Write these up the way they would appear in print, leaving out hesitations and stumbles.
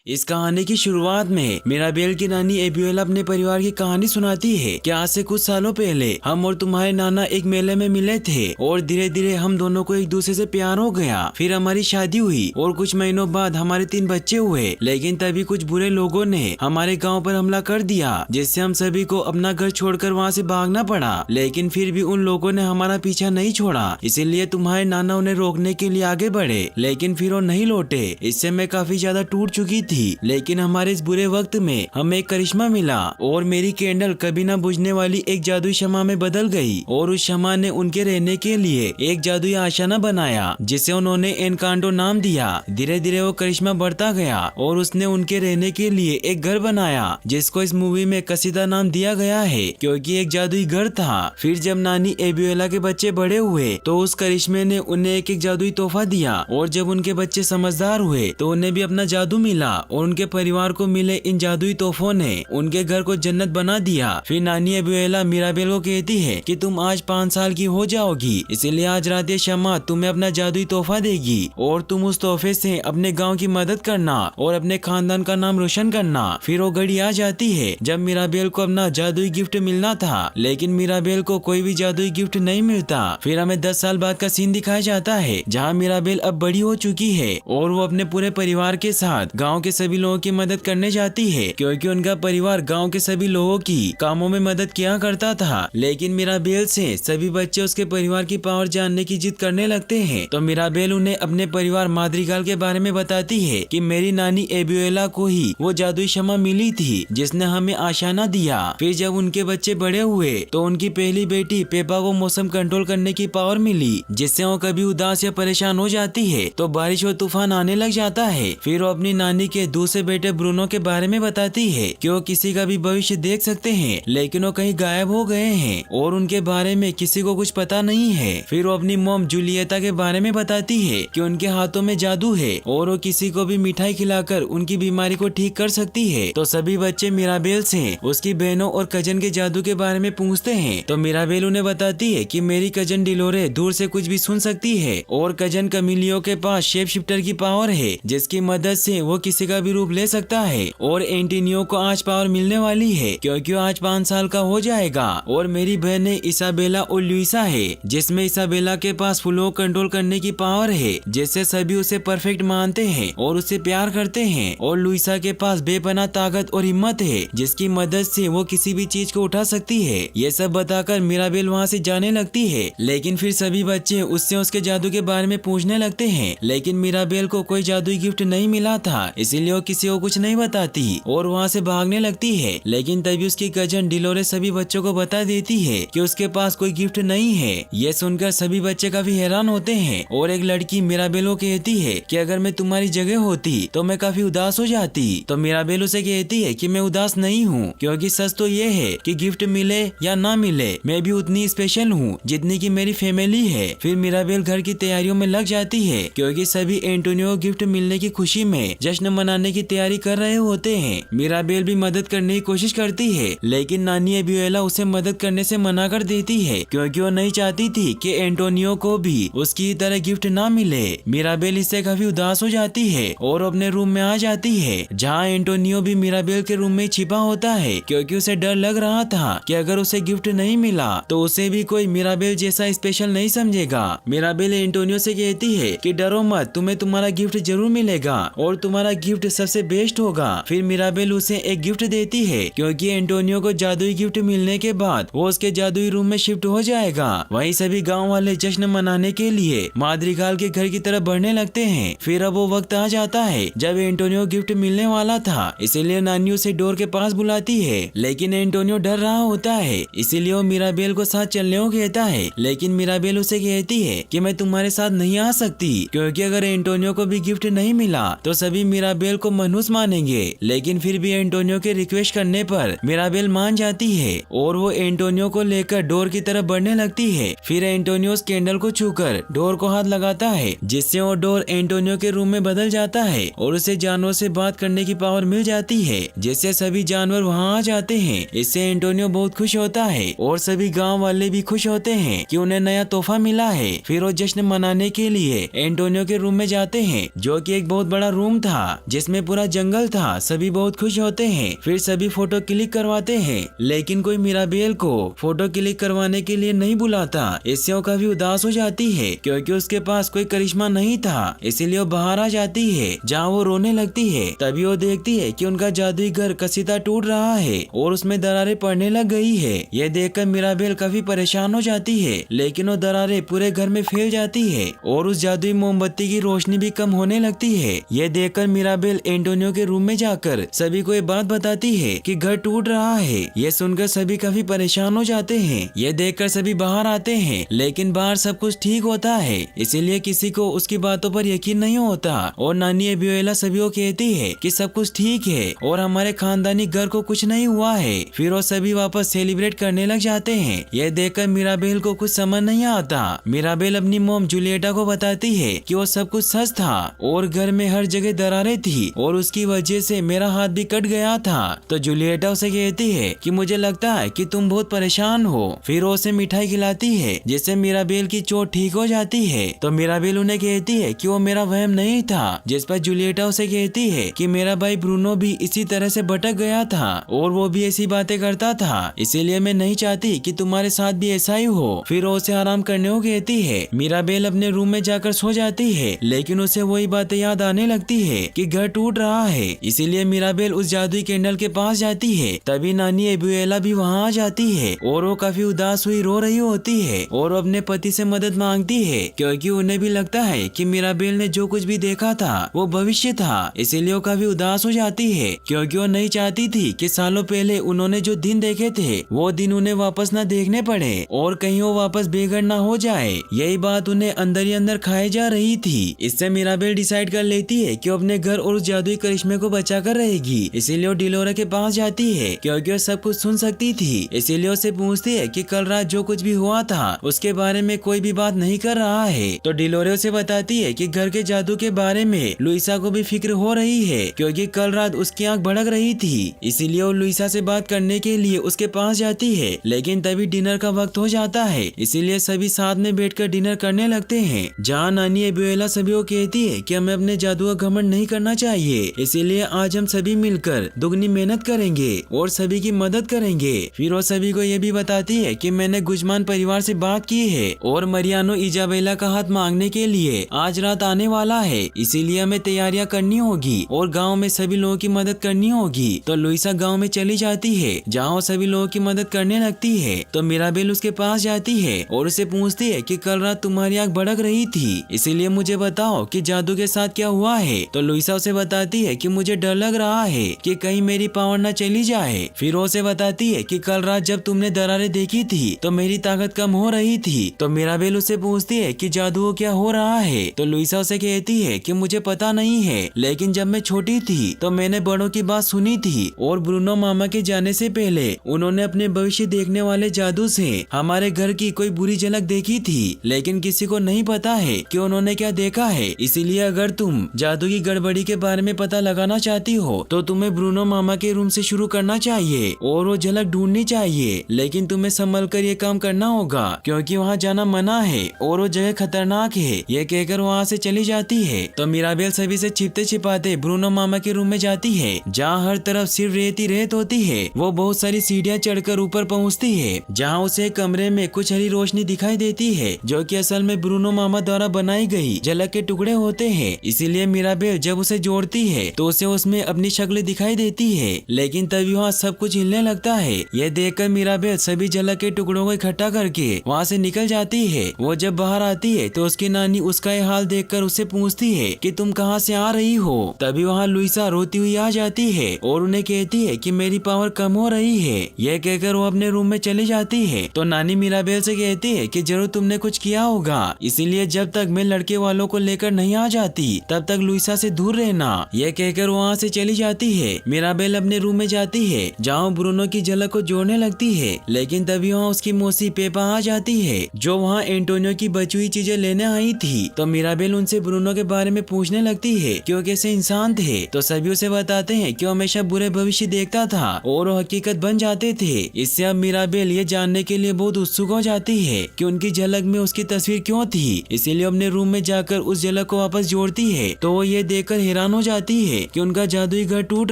इस कहानी की शुरुआत में मिराबेल की नानी एबियोला अपने परिवार की कहानी सुनाती है कि आज से कुछ सालों पहले हम और तुम्हारे नाना एक मेले में मिले थे और धीरे धीरे हम दोनों को एक दूसरे से प्यार हो गया। फिर हमारी शादी हुई और कुछ महीनों बाद हमारे 3 बच्चे हुए। लेकिन तभी कुछ बुरे लोगों ने हमारे गाँव पर हमला कर दिया, जिससे हम सभी को अपना घर छोड़कर वहाँ से भागना पड़ा। लेकिन फिर भी उन लोगों ने हमारा पीछा नहीं छोड़ा, इसीलिए तुम्हारे नाना उन्हें रोकने के लिए आगे बढ़े, लेकिन फिर वो नहीं लौटे। इससे मैं काफी ज्यादा टूट चुकी थी। लेकिन हमारे इस बुरे वक्त में हमें एक करिश्मा मिला और मेरी कैंडल कभी न बुझने वाली एक जादुई शम्मा में बदल गई और उस शम्मा ने उनके रहने के लिए एक जादुई आशाना बनाया, जिसे उन्होंने एनकांटो नाम दिया। धीरे धीरे वो करिश्मा बढ़ता गया और उसने उनके रहने के लिए एक घर बनाया, जिसको इस मूवी में कसीदा नाम दिया गया है, क्योंकि एक जादुई घर था। फिर जब नानी एबियोला के बच्चे बड़े हुए तो उस करिश्मे ने उन्हें एक जादुई तोहफा दिया और जब उनके बच्चे समझदार हुए तो उन्हें भी अपना जादू मिला और उनके परिवार को मिले इन जादुई तोहफों ने उनके घर को जन्नत बना दिया। फिर नानी एबियोला मिराबेल को कहती है कि तुम आज 5 साल की हो जाओगी, इसीलिए आज रात ये शम्मा तुम्हें अपना जादुई तोहफा देगी और तुम उस तोहफे से अपने गांव की मदद करना और अपने खानदान का नाम रोशन करना। फिर वो घड़ी आ जाती है जब मिराबेल को अपना जादुई गिफ्ट मिलना था, लेकिन मिराबेल को कोई भी जादुई गिफ्ट नहीं मिलता। फिर हमें 10 साल बाद का सीन दिखाया जाता है जहाँ मिराबेल अब बड़ी हो चुकी है और वो अपने पूरे परिवार के साथ गाँव के सभी लोगों की मदद करने जाती है, क्योंकि उनका परिवार गांव के सभी लोगों की कामों में मदद किया करता था। लेकिन मिराबेल से सभी बच्चे उसके परिवार की पावर जानने की जिद करने लगते हैं, तो मिराबेल उन्हें अपने परिवार माद्रिगाल के बारे में बताती है कि मेरी नानी एबियोला को ही वो जादुई शम्मा मिली थी जिसने हमें आशाना दिया। फिर जब उनके बच्चे बड़े हुए तो उनकी पहली बेटी पेपा को मौसम कंट्रोल करने की पावर मिली, जिससे वो कभी उदास या परेशान हो जाती है तो बारिश और तूफान आने लग जाता है। फिर वो अपनी नानी के दूसरे बेटे ब्रूनो के बारे में बताती है कि वो किसी का भी भविष्य देख सकते हैं, लेकिन वो कहीं गायब हो गए हैं और उनके बारे में किसी को कुछ पता नहीं है। फिर वो अपनी मॉम जूलियता के बारे में बताती है कि उनके हाथों में जादू है और वो किसी को भी मिठाई खिलाकर उनकी बीमारी को ठीक कर सकती है। तो सभी बच्चे मिराबेल से उसकी बहनों और कजन के जादू के बारे में पूछते हैं, तो मिराबेल उन्हें बताती है कि मेरी कजन डिलोरे दूर से कुछ भी सुन सकती है और कजन कमिलियो के पास शेप शिफ्टर की पावर है, जिसकी मदद से वो किसी का भी रूप ले सकता है। और एंटोनियो को आज पावर मिलने वाली है क्योंकि वो आज 5 साल का हो जाएगा। और मेरी बहनें इसाबेला और लुइसा है, जिसमें इसाबेला के पास फूलों को कंट्रोल करने की पावर है, जिससे सभी उसे परफेक्ट मानते हैं और उससे प्यार करते हैं। और लुइसा के पास बेपनाह ताकत और हिम्मत है, जिसकी मदद से वो किसी भी चीज को उठा सकती है। ये सब बताकर मिराबेल वहाँ से जाने लगती है, लेकिन फिर सभी बच्चे उससे उसके जादू के बारे में पूछने लगते हैं। लेकिन मिराबेल को कोई जादुई गिफ्ट नहीं मिला था, इसीलिए वो किसी को कुछ नहीं बताती और वहाँ से भागने लगती है। लेकिन तभी उसकी कजन डिलोरे सभी बच्चों को बता देती है कि उसके पास कोई गिफ्ट नहीं है। ये सुनकर सभी बच्चे काफी हैरान होते हैं और एक लड़की मिराबेल को कहती है कि अगर मैं तुम्हारी जगह होती तो मैं काफी उदास हो जाती। तो मिराबेल उसे कहती है कि मैं उदास नहीं हूँ, क्योंकि सच तो ये है कि गिफ्ट मिले या ना मिले मैं भी उतनी स्पेशल हूँ जितनी की मेरी फैमिली है। फिर मिराबेल घर की तैयारियों में लग जाती है, क्योंकि सभी एंटोनियो गिफ्ट मिलने की खुशी में जश्न मनाने की तैयारी कर रहे होते हैं। मिराबेल भी मदद करने की कोशिश करती है, लेकिन नानी एबियोला उसे मदद करने से मना कर देती है, क्योंकि वो नहीं चाहती थी कि एंटोनियो को भी उसकी तरह गिफ्ट ना मिले। मिराबेल इससे काफी उदास हो जाती है और अपने रूम में आ जाती है, जहाँ एंटोनियो भी मिराबेल के रूम में छिपा होता है, क्योंकि उसे डर लग रहा था कि अगर उसे गिफ्ट नहीं मिला तो उसे भी कोई मिराबेल जैसा स्पेशल नहीं समझेगा। मिराबेल एंटोनियो से कहती है कि डरो मत, तुम्हें तुम्हारा गिफ्ट जरूर मिलेगा और तुम्हारा गिफ्ट सबसे बेस्ट होगा। फिर मिराबेल उसे एक गिफ्ट देती है, क्योंकि एंटोनियो को जादुई गिफ्ट मिलने के बाद वो उसके जादुई रूम में शिफ्ट हो जाएगा। वहीं सभी गांव वाले जश्न मनाने के लिए माद्रिगाल के घर की तरफ बढ़ने लगते हैं। फिर अब वो वक्त आ जाता है जब एंटोनियो गिफ्ट मिलने वाला था, इसीलिए नानी उसे डोर के पास बुलाती है, लेकिन एंटोनियो डर रहा होता है, इसीलिए वो मिराबेल को साथ चलने को कहता है। लेकिन मिराबेल उसे कहती है कि मैं तुम्हारे साथ नहीं आ सकती, क्योंकि अगर एंटोनियो को भी गिफ्ट नहीं मिला तो सभी मिराबेल को मनहूस मानेंगे। लेकिन फिर भी एंटोनियो के रिक्वेस्ट करने पर मिराबेल मान जाती है और वो एंटोनियो को लेकर डोर की तरफ बढ़ने लगती है। फिर एंटोनियो उस कैंडल को छूकर डोर को हाथ लगाता है, जिससे वो डोर एंटोनियो के रूम में बदल जाता है और उसे जानवर से बात करने की पावर मिल जाती है, जिससे सभी जानवर वहाँ आ जाते हैं। इससे एंटोनियो बहुत खुश होता है और सभी गाँव वाले भी खुश होते हैं कि उन्हें नया तोहफा मिला है। फिर वो जश्न मनाने के लिए एंटोनियो के रूम में जाते हैं, जो कि एक बहुत बड़ा रूम था जिसमें पूरा जंगल था। सभी बहुत खुश होते हैं, फिर सभी फोटो क्लिक करवाते हैं, लेकिन कोई मिराबेल को फोटो क्लिक करवाने के लिए नहीं बुलाता। इससे वो काफी उदास हो जाती है क्योंकि उसके पास कोई करिश्मा नहीं था। इसीलिए वो बाहर आ जाती है जहाँ वो रोने लगती है। तभी वो देखती है कि उनका जादुई घर कसीदा टूट रहा है और उसमें दरारें पड़ने लग गई है। यह देखकर मिराबेल काफी परेशान हो जाती है, लेकिन वो दरारें पूरे घर में फैल जाती है और उस जादुई मोमबत्ती की रोशनी भी कम होने लगती है। यह देखकर मिराबेल एंटोनियो के रूम में जाकर सभी को ये बात बताती है कि घर टूट रहा है। यह सुनकर सभी काफी परेशान हो जाते हैं। यह देखकर सभी बाहर आते हैं, लेकिन बाहर सब कुछ ठीक होता है, इसीलिए किसी को उसकी बातों पर यकीन नहीं होता। और नानी एबियोला सभी को कहती है कि सब कुछ ठीक है और हमारे खानदानी घर को कुछ नहीं हुआ है। फिर वो सभी वापस सेलिब्रेट करने लग जाते हैं। यह देखकर मिराबेल को कुछ समझ नहीं आता। मिराबेल अपनी मॉम जूलिएटा को बताती है कि वो सब कुछ सच था और घर में हर जगह दरारें थी और उसकी वजह से मेरा हाथ भी कट गया था। तो जूलिएटा उसे कहती है कि मुझे लगता है कि तुम बहुत परेशान हो। फिर वो उसे मिठाई खिलाती है जिससे मिराबेल की चोट ठीक हो जाती है। तो मिराबेल उन्हें कहती है कि वो मेरा वहम नहीं था, जिस पर जूलिएटा उसे कहती है कि मेरा भाई ब्रूनो भी इसी तरह से भटक गया था और वो भी ऐसी बातें करता था, इसीलिए मैं नहीं चाहती कि तुम्हारे साथ भी ऐसा ही हो। फिर वो उसे आराम करने को कहती है। मिराबेल अपने रूम में जाकर सो जाती है, लेकिन उसे वही बातें याद आने लगती है कि घर टूट रहा है। इसीलिए मिराबेल उस जादुई कैंडल के पास जाती है। तभी नानी एबियोला भी वहाँ आ जाती है और वो काफी उदास हुई रो रही होती है और वो अपने पति से मदद मांगती है क्योंकि उन्हें भी लगता है कि मिराबेल ने जो कुछ भी देखा था वो भविष्य था। इसीलिए वो काफी उदास हो जाती है क्योंकि वो नहीं चाहती थी कि सालों पहले उन्होंने जो दिन देखे थे वो दिन उन्हें वापस न देखने पड़े और कहीं वो वापस बेघर न हो जाए। यही बात उन्हें अंदर ही अंदर खाए जा रही थी। इससे मिराबेल डिसाइड कर लेती है कि वो अपने घर और उस जादुई करिश्मे को बचा कर रहेगी। इसीलिए वो डिलोरा के पास जाती है क्योंकि वो सब कुछ सुन सकती थी। इसीलिए उससे पूछती है कि कल रात जो कुछ भी हुआ था उसके बारे में कोई भी बात नहीं कर रहा है। तो डिलोरे उसे बताती है कि घर के जादू के बारे में लुइसा को भी फिक्र हो रही है क्योंकि कल रात उसकी आंख भड़क रही थी। इसीलिए वो लुइसा से बात करने के लिए उसके पास जाती है, लेकिन तभी डिनर का वक्त हो जाता है। इसीलिए सभी साथ में बैठकर डिनर करने लगते हैं, जहाँ नानी एबियोला सभी को कहती है कि हमें अपने जादू का घमंड नहीं करना चाहिए। इसीलिए आज हम सभी मिलकर दुगनी मेहनत करेंगे और सभी की मदद करेंगे। फिर वो सभी को ये भी बताती है कि मैंने गुजमान परिवार से बात की है और मरियानो इजाबेला का हाथ मांगने के लिए आज रात आने वाला है, इसीलिए हमें तैयारियां करनी होगी और गांव में सभी लोगों की मदद करनी होगी। तो लुइसा गांव में चली जाती है जहाँ वो सभी लोगों की मदद करने लगती है। तो मिराबेल उसके पास जाती है और उसे पूछती है कि कल रात तुम्हारी आंख भड़क रही थी, इसीलिए मुझे बताओ कि जादू के साथ क्या हुआ है। तो लुइसा उसे बताती है कि मुझे डर लग रहा है कि कहीं मेरी पावर न चली जाए। फिर वो उसे बताती है कि कल रात जब तुमने दरारें देखी थी तो मेरी ताकत कम हो रही थी। तो मिराबेल उससे पूछती है कि जादू क्या हो रहा है। तो लुइसा उसे कहती है कि मुझे पता नहीं है, लेकिन जब मैं छोटी थी तो मैंने बड़ों की बात सुनी थी और ब्रूनो मामा के जाने से पहले उन्होंने अपने भविष्य देखने वाले जादू से हमारे घर की कोई बुरी झलक देखी थी, लेकिन किसी को नहीं पता है कि उन्होंने क्या देखा है। इसीलिए अगर तुम जादू की गड़बड़ी के बारे में पता लगाना चाहती हो तो तुम्हें ब्रूनो मामा के रूम से शुरू करना चाहिए और वो झलक ढूंढनी चाहिए, लेकिन तुम्हें संभल कर ये काम करना होगा क्योंकि वहाँ जाना मना है और वो जगह खतरनाक है। ये कहकर वहाँ से चली जाती है। तो मिराबेल सभी से छिपते छिपाते ब्रूनो मामा के रूम में जाती है, जहाँ हर तरफ सिर्फ रेत ही रेत होती है। वो बहुत सारी सीढ़ियाँ चढ़कर ऊपर पहुँचती है, जहाँ उसे कमरे में कुछ हरी रोशनी दिखाई देती है जो कि असल में ब्रूनो मामा द्वारा बनाई गई झलक के टुकड़े होते हैं। इसीलिए मिराबेल जब उसे जोड़ती है तो उसे उसमें अपनी शक्ल दिखाई देती है, लेकिन तभी वहाँ सब कुछ हिलने लगता है। यह देखकर मिराबेल सभी झलक के टुकड़ों को इकट्ठा करके वहाँ से निकल जाती है। वो जब बाहर आती है तो उसकी नानी उसका ये हाल देखकर उससे पूछती है कि तुम कहाँ से आ रही हो। तभी वहाँ लुइसा रोती हुई आ जाती है और उन्हें कहती है कि मेरी पावर कम हो रही है। यह कहकर वो अपने रूम में चली जाती है। तो नानी मिराबेल से कहती है कि जरूर तुमने कुछ किया होगा, इसीलिए जब तक मैं लड़के वालों को लेकर नहीं आ जाती तब तक लुइसा से दूर रहना। यह कहकर वहाँ से चली जाती है। मिराबेल अपने रूम में जाती है जहाँ ब्रूनो की झलक को जोड़ने लगती है, लेकिन तभी वहाँ उसकी मौसी पेपा आ जाती है जो वहाँ एंटोनियो की बची हुई चीजें लेने आई थी। तो मिराबेल उनसे ब्रूनो के बारे में पूछने लगती है कि वो कैसे इंसान थे। तो सभी उसे बताते हैं कि वो हमेशा बुरे भविष्य देखता था और वो हकीकत बन जाते थे। इससे अब मिराबेल ये जानने के लिए बहुत उत्सुक हो जाती है कि उनकी झलक में उसकी तस्वीर क्यों थी। इसीलिए अपने रूम में जाकर उस झलक को वापस जोड़ती है। तो वो ये देखकर हैरान हैरान हो जाती है कि उनका जादुई घर टूट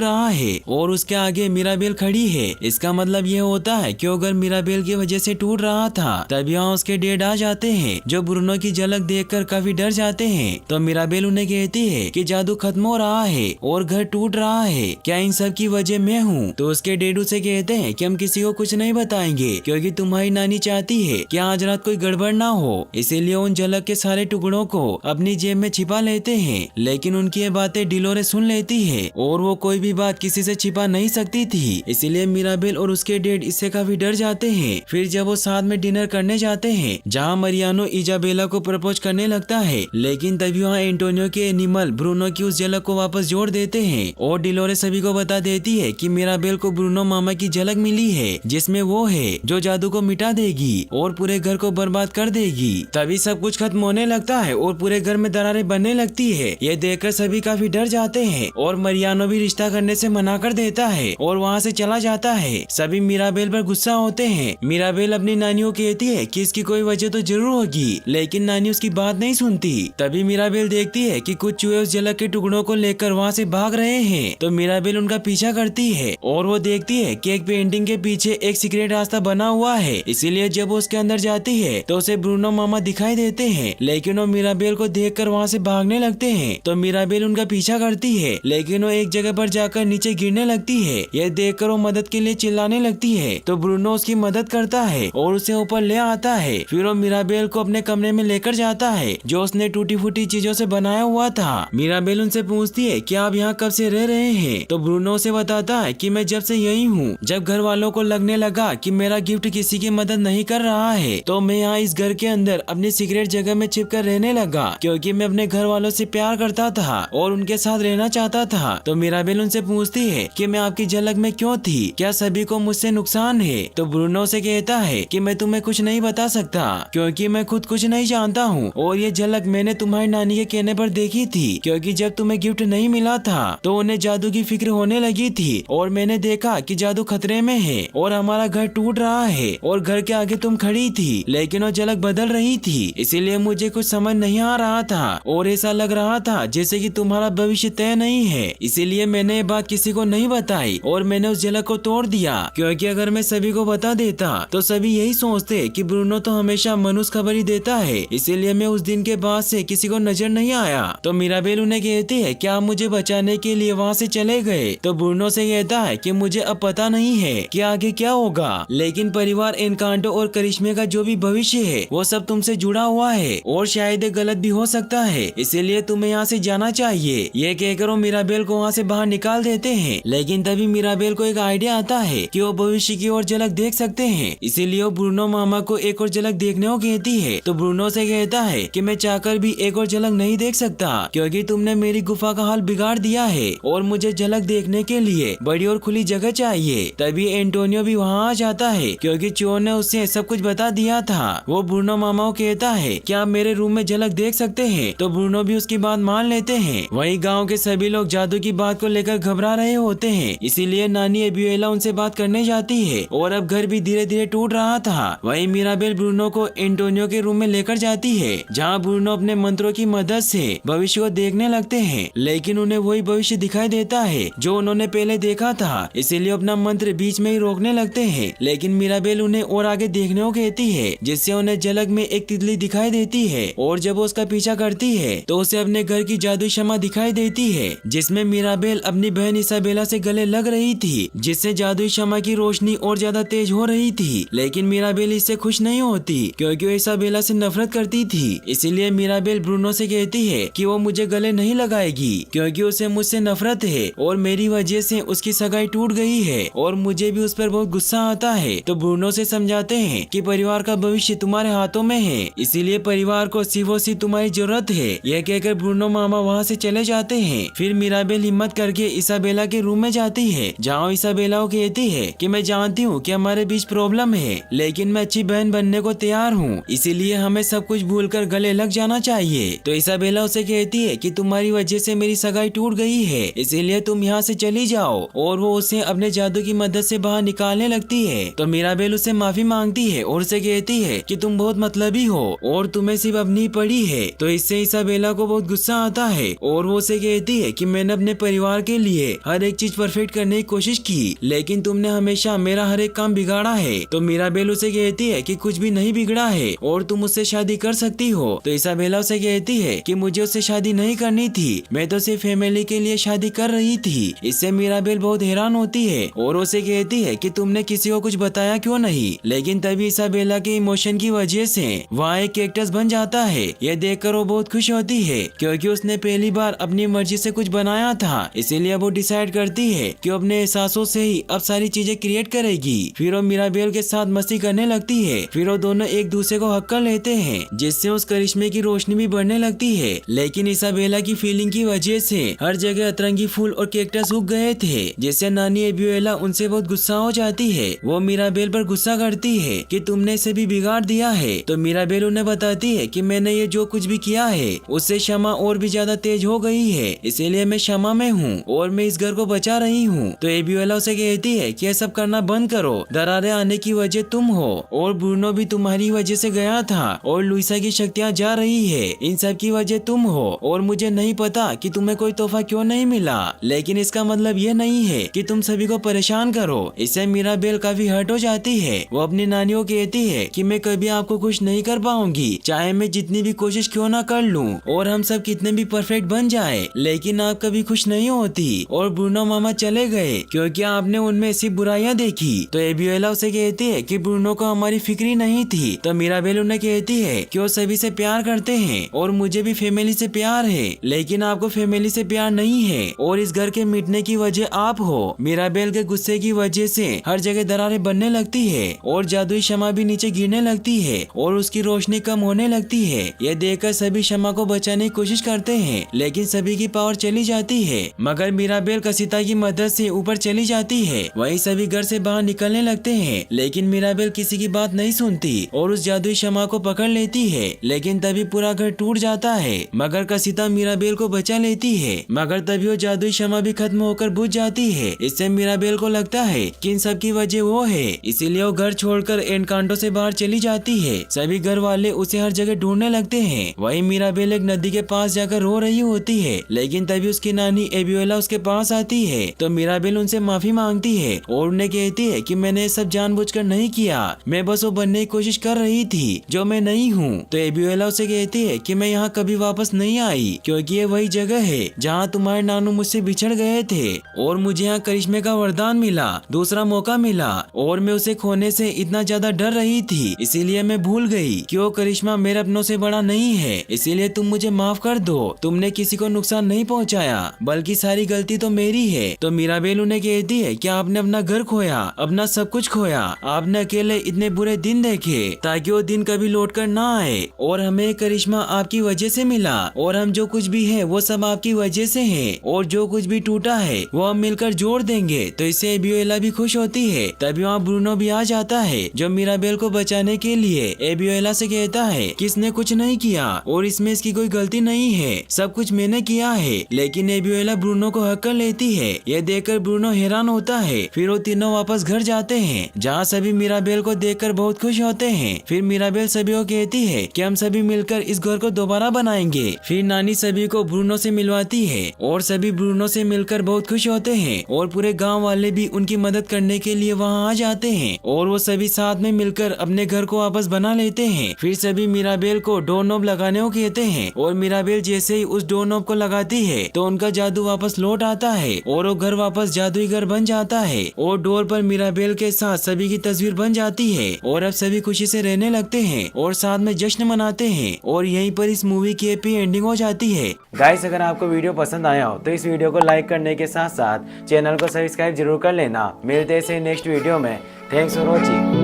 रहा है और उसके आगे मिराबेल खड़ी है। इसका मतलब यह होता है कि वो घर मिराबेल की वजह से टूट रहा था। तभी यहाँ उसके डैड आ जाते हैं जो ब्रूनो की झलक देखकर काफी डर जाते हैं। तो मिराबेल उन्हें कहती है कि जादू खत्म हो रहा है और घर टूट रहा है, क्या इन सब की वजह मैं हूँ? तो उसके डैड उसे कहते हैं कि हम किसी को कुछ नहीं बताएंगे क्योंकि तुम्हारी नानी चाहती है कि आज रात कोई गड़बड़ ना हो, इसीलिए उन झलक के सारे टुकड़ों को अपनी जेब में छिपा लेते हैं। लेकिन उनकी ये बातें डिलोरेस सुन लेती है और वो कोई भी बात किसी से छिपा नहीं सकती थी, इसीलिए मिराबेल और उसके डैड इससे काफी डर जाते हैं। फिर जब वो साथ में डिनर करने जाते हैं जहाँ मरियानो इजाबेला को प्रपोज करने लगता है, लेकिन तभी वहाँ एंटोनियो के एनिमल ब्रूनो की उस झलक को वापस जोड़ देते हैं और डिलोरेस सभी को बता देती है कि मिराबेल को ब्रूनो मामा की झलक मिली है जिसमें वो है जो जादू को मिटा देगी और पूरे घर को बर्बाद कर देगी। तभी सब कुछ खत्म होने लगता है और पूरे घर में दरारें बनने लगती है। ये देखकर सभी काफी डर जाते हैं और मरियानो भी रिश्ता करने से मना कर देता है और वहाँ से चला जाता है। सभी मिराबेल पर गुस्सा होते हैं। मिराबेल अपनी नानी को कहती है कि इसकी कोई वजह तो जरूर होगी, लेकिन नानी उसकी बात नहीं सुनती। तभी मिराबेल देखती है कि कुछ चूहे उस झलक के टुकड़ों को लेकर वहाँ से भाग रहे हैं। तो मिराबेल उनका पीछा करती है और वो देखती है कि एक पेंटिंग के पीछे एक सीक्रेट रास्ता बना हुआ है, इसीलिए जब वो उसके अंदर जाती है तो उसे ब्रूनो मामा दिखाई देते हैं, लेकिन वो मिराबेल को देखकर वहाँ से भागने लगते हैं। तो मिराबेल उनका पीछा करती है, लेकिन वो एक जगह पर जाकर नीचे गिरने लगती है। यह देखकर वो मदद के लिए चिल्लाने लगती है। तो ब्रूनो उसकी मदद करता है और उसे ऊपर ले आता है। फिर वो मिराबेल को अपने कमरे में लेकर जाता है जो उसने टूटी फूटी चीजों से बनाया हुआ था। मिराबेल उनसे पूछती है कि आप यहाँ कब से रह रहे हैं? तो ब्रूनो उसे बताता है कि मैं जब से यही हूँ। जब घर वालों को लगने लगा कि मेरा गिफ्ट किसी की मदद नहीं कर रहा है तो मैं यहाँ इस घर के अंदर अपनी सीक्रेट जगह में छिपकर रहने लगा, क्योंकि मैं अपने घर वालों से प्यार करता था और उनके साथ रहना चाहता था। तो मिराबेल उनसे पूछती है कि मैं आपकी झलक में क्यों थी, क्या सभी को मुझसे नुकसान है? तो ब्रूनो से कहता है कि मैं तुम्हें कुछ नहीं बता सकता क्योंकि मैं खुद कुछ नहीं जानता हूँ और ये झलक मैंने तुम्हारी नानी के कहने पर देखी थी, क्योंकि जब तुम्हें गिफ्ट नहीं मिला था तो उन्हें जादू की फिक्र होने लगी थी और मैंने देखा कि जादू खतरे में है और हमारा घर टूट रहा है और घर के आगे तुम खड़ी थी, लेकिन वो झलक बदल रही थी, इसीलिए मुझे कुछ समझ नहीं आ रहा था और ऐसा लग रहा था जैसे कि तुम्हारा भविष्य तय नहीं है, इसीलिए मैंने ये बात किसी को नहीं बताई और मैंने उस झलक को तोड़ दिया, क्योंकि अगर मैं सभी को बता देता तो सभी यही सोचते कि ब्रूनो तो हमेशा मनुष्य खबर ही देता है, इसीलिए मैं उस दिन के बाद से किसी को नजर नहीं आया। तो मिराबेल उन्हें कहती है कि आप मुझे बचाने के लिए वहाँ से चले गए। तो ब्रूनो से कहता है कि मुझे अब पता नहीं है कि आगे क्या होगा, लेकिन परिवार एनकांटो और करिश्मे का जो भी भविष्य है वो सब तुमसे जुड़ा हुआ है और शायद गलत भी हो सकता है, इसीलिए तुम्हें यहाँ से जाना चाहिए। ये कहकर वो मिराबेल को वहाँ से बाहर निकाल देते हैं, लेकिन तभी मिराबेल को एक आइडिया आता है कि वो भविष्य की ओर झलक देख सकते हैं, इसीलिए वो ब्रूनो मामा को एक और झलक देखने को कहती है। तो ब्रूनो से कहता है कि मैं चाहकर भी एक और झलक नहीं देख सकता, क्योंकि तुमने मेरी गुफा का हाल बिगाड़ दिया है और मुझे झलक देखने के लिए बड़ी और खुली जगह चाहिए। तभी एंटोनियो भी वहाँ आ जाता है, क्योंकि चोर ने उसे सब कुछ बता दिया था। वो ब्रूनो मामा को कहता है कि आप मेरे रूम में झलक देख सकते हैं। तो ब्रूनो भी उसकी बात मान लेते हैं। वहीं गांव के सभी लोग जादू की बात को लेकर घबरा रहे होते हैं, इसीलिए नानी एबियोला उनसे बात करने जाती है और अब घर भी धीरे धीरे टूट रहा था। वहीं मिराबेल ब्रूनो को एंटोनियो के रूम में लेकर जाती है, जहाँ ब्रूनो अपने मंत्रों की मदद से भविष्य को देखने लगते हैं, लेकिन उन्हें वही भविष्य दिखाई देता है जो उन्होंने पहले देखा था, इसीलिए अपना मंत्र बीच में ही रोकने लगते हैं। लेकिन मिराबेल उन्हें और आगे देखने को कहती है, जिससे उन्हें झलक में एक तितली दिखाई देती है और जब वो उसका पीछा करती है तो उसे अपने घर की जादुई शमा दिखाई देती है, जिसमें मिराबेल अपनी बहन इसाबेला से गले लग रही थी, जिससे जादुई शमा की रोशनी और ज्यादा तेज हो रही थी। लेकिन मिराबेल इससे खुश नहीं होती, क्योंकि वो इसाबेला से नफरत करती थी, इसीलिए मिराबेल ब्रूनो से कहती है कि वो मुझे गले नहीं लगाएगी, क्योंकि उसे मुझसे नफरत है और मेरी वजह से उसकी सगाई टूट गई है और मुझे भी उस पर बहुत गुस्सा आता है। तो ब्रूनो से समझाते हैं कि परिवार का भविष्य तुम्हारे हाथों में है, इसीलिए परिवार को सिर्फ और सिर्फ तुम्हारी जरूरत है। यह कहकर ब्रूनो मामा वहाँ से चले जाते हैं। फिर मिराबेल हिम्मत करके इसाबेला के रूम में जाती है, जहाँ इसाबेला को कहती है कि मैं जानती हूँ कि हमारे बीच प्रॉब्लम है, लेकिन मैं अच्छी बहन बनने को तैयार हूँ, इसीलिए हमें सब कुछ भूलकर गले लग जाना चाहिए। तो इसाबेला उसे कहती है कि तुम्हारी वजह से मेरी सगाई टूट गई है, इसीलिए तुम यहाँ से चली जाओ, और वो उसे अपने जादू की मदद से बाहर निकालने लगती है। तो मिराबेल उससे माफी मांगती है और उसे कहती है कि तुम बहुत मतलबी हो और तुम्हें सिर्फ अपनी पड़ी है। तो इससे इसाबेला को बहुत गुस्सा आता है और वो उसे कहती है कि मैंने अपने परिवार के लिए हर एक चीज परफेक्ट करने की कोशिश की, लेकिन तुमने हमेशा मेरा हर एक काम बिगाड़ा है। तो मिराबेल उसे कहती है कि कुछ भी नहीं बिगड़ा है और तुम उससे शादी कर सकती हो। तो इसाबेला उसे कहती है कि मुझे उससे शादी नहीं करनी थी, मैं तो सिर्फ फैमिली के लिए शादी कर रही थी। इससे मिराबेल बहुत हैरान होती है और उसे कहती है कि तुमने किसी को कुछ बताया क्यों नहीं। लेकिन तभी इसाबेला के इमोशन की वजह से वहाँ एक कैक्टस बन जाता है। यह देखकर वो बहुत खुश होती है क्योंकि उसने पहली बार अपनी मर्जी से कुछ बनाया था, इसीलिए वो डिसाइड करती है कि अपने एहसासों से ही अब सारी चीजें क्रिएट करेगी। फिर वो मिराबेल के साथ मस्ती करने लगती है। फिर वो दोनों एक दूसरे को हक कर लेते हैं, जिससे उस करिश्मे की रोशनी भी बढ़ने लगती है। लेकिन इसाबेला की फीलिंग की वजह से हर जगह अतरंगी फूल और कैक्टस उग गए थे, जिससे नानी एबियोला उनसे बहुत गुस्सा हो जाती है। वो मिराबेल पर गुस्सा करती है कि तुमने इसे भी बिगाड़ दिया है। तो मिराबेल उन्हें बताती है कि मैंने ये जो कुछ भी किया है उससे क्षमा और भी ज्यादा तेज हो गई है, इसीलिए मैं क्षमा में हूँ और मैं इस घर को बचा रही हूँ। तो एबियोला उसे कहती है कि ये सब करना बंद करो, दरारें आने की वजह तुम हो और ब्रूनो भी तुम्हारी वजह से गया था और लुइसा की शक्तियाँ जा रही है, इन सब की वजह तुम हो। और मुझे नहीं पता कि तुम्हें कोई तोहफा क्यों नहीं मिला, लेकिन इसका मतलब ये नहीं है कि तुम सभी को परेशान करो। इससे मिराबेल काफी हर्ट हो जाती है। वो अपनी नानी को कहती है कि मैं कभी आपको खुश नहीं कर पाऊंगी, चाहे मैं जितनी भी कोशिश क्यों ना कर लूं और हम सब कितने भी परफेक्ट बन जाए, लेकिन आप कभी खुश नहीं होती। और ब्रूनो मामा चले गए क्योंकि आपने उनमें सिर्फ बुराइयां देखी। तो एबियोला उसे कहती है कि ब्रूनो को हमारी फिक्री नहीं थी। तो मिराबेल उन्हें कहती है कि वो सभी से प्यार करते हैं और मुझे भी फैमिली से प्यार है, लेकिन आपको फैमिली से प्यार नहीं है और इस घर के मिटने की वजह आप हो। मिराबेल के गुस्से की वजह से हर जगह दरारें बनने लगती है और जादुई शमा भी नीचे गिरने लगती है और उसकी रोशनी कम होने लगती है। यह देखकर सभी शमा को बचाने की कोशिश करते हैं, लेकिन सभी की पावर चली जाती है। मगर मिराबेल कसिता की मदद से ऊपर चली जाती है। वहीं सभी घर से बाहर निकलने लगते हैं, लेकिन मिराबेल किसी की बात नहीं सुनती और उस जादुई शमा को पकड़ लेती है। लेकिन तभी पूरा घर टूट जाता है, मगर कसिता मिराबेल को बचा लेती है। मगर तभी वो जादुई शमा भी खत्म होकर बुझ जाती है। इससे मिराबेल को लगता है कि इन सब की वजह वो है, इसीलिए वो घर छोड़कर एनकांटो से बाहर चली जाती है। सभी घर वाले उसे हर जगह ढूंढने लगते हैं। वहीं मिराबेल एक नदी के पास जाकर रो रही होती है, लेकिन तभी उसकी नानी एबियोला उसके पास आती है। तो मिराबेल उनसे माफी मांगती है और उन्हें कहती है कि मैंने सब जानबूझकर नहीं किया, मैं बस वो बनने की कोशिश कर रही थी जो मैं नहीं हूँ। तो एबियोला उसे कहती है कि मैं यहाँ कभी वापस नहीं आई क्योंकि ये वही जगह है जहाँ तुम्हारे नानू मुझसे बिछड़ गए थे और मुझे यहाँ करिश्मे का वरदान मिला, दूसरा मौका मिला और मैं उसे खोने से इतना ज्यादा डर रही थी, इसीलिए मैं भूल गई कि वो करिश्मा मेरे अपनों से बड़ा नहीं है। इसीलिए तुम मुझे माफ कर दो, तुमने किसी को नुकसान नहीं पहुँचाया, बल्कि सारी गलती तो मेरी है। तो मिराबेल उन्हें कहती है कि आपने अपना घर खोया, अपना सब कुछ खोया, आपने अकेले इतने बुरे दिन देखे ताकि वो दिन कभी लौट कर ना आए और हमें करिश्मा आपकी वजह से मिला और हम जो कुछ भी है वो सब आपकी वजह से है और जो कुछ भी टूटा है वो हम मिलकर जोड़ देंगे। तो इससे एबियोला भी खुश होती है। तभी वहाँ ब्रूनो भी आ जाता है जो मिराबेल को बचाने के लिए एबियोला से कहता है कि इसने कुछ नहीं किया और इसमें इसकी कोई गलती नहीं है, सब कुछ मैंने किया है। लेकिन एबियोला ब्रूनो को हक कर लेती है। यह देखकर ब्रूनो हैरान होता है। फिर वो तीनों वापस घर जाते हैं जहाँ सभी मिराबेल को देखकर बहुत खुश होते हैं। फिर मिराबेल सभी को कहती है कि हम सभी मिलकर इस घर को दोबारा बनाएंगे। फिर नानी सभी को ब्रूनो से मिलवाती है और सभी ब्रूनो से मिलकर बहुत खुश होते हैं और पूरे गांव वाले भी उनकी मदद करने के लिए वहां आ जाते हैं और वो सभी साथ में मिलकर अपने घर को वापस बना लेते हैं। फिर सभी मिराबेल को डोर नॉब लगाने को कहते हैं और मिराबेल जैसे ही उस डोर नॉब को लगाती है तो उनका जादू वापस लौट आता है और वो घर वापस जादुई घर बन जाता है और डोर पर मिराबेल के साथ सभी की तस्वीर बन जाती है और अब सभी खुशी से रहने लगते हैं और साथ में जश्न मनाते हैं और यहीं पर इस मूवी की हैप्पी एंडिंग हो जाती है। गाइस, अगर आपको वीडियो पसंद आया हो तो इस वीडियो को लाइक करने के साथ साथ चैनल को सब्सक्राइब जरूर कर लेना। मिलते हैं नेक्स्ट वीडियो में। Thanks for watching.